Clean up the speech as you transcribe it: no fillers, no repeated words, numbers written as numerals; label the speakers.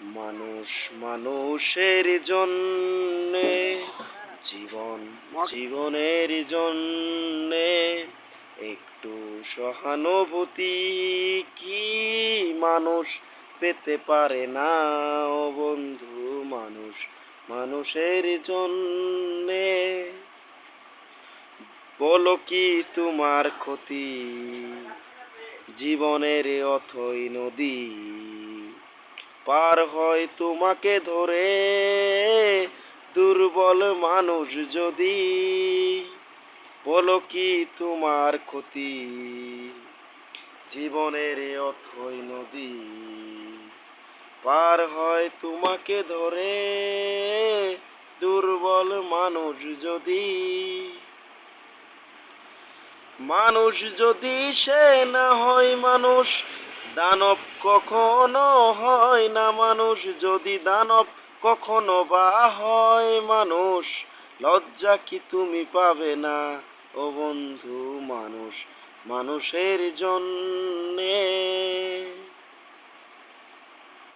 Speaker 1: মানুষ মানুষের জন্যে, জীবন জীবনের জন্যে একটু সহানুভূতি কি মানুষ পেতে পারে না? ও বন্ধু, মানুষ মানুষের জন্যে বলো কি তোমার ক্ষতি? জীবনের অথই নদী পার হয় তোমাকে ধরে, দুর্বল মানুষ যদি। বলো কি তোমার ক্ষতি? জীবনের অথই নদী পার হয় তোমাকে ধরে, দুর্বল মানুষ যদি। মানুষ যদি সে না হয় মানুষ, দানব কখনো হয় না মানুষ। যদি দানব কখনো বা হয় মানুষ, লজ্জা কি তুমি পাবে না? ও বন্ধু, মানুষ মানুষের জন্যে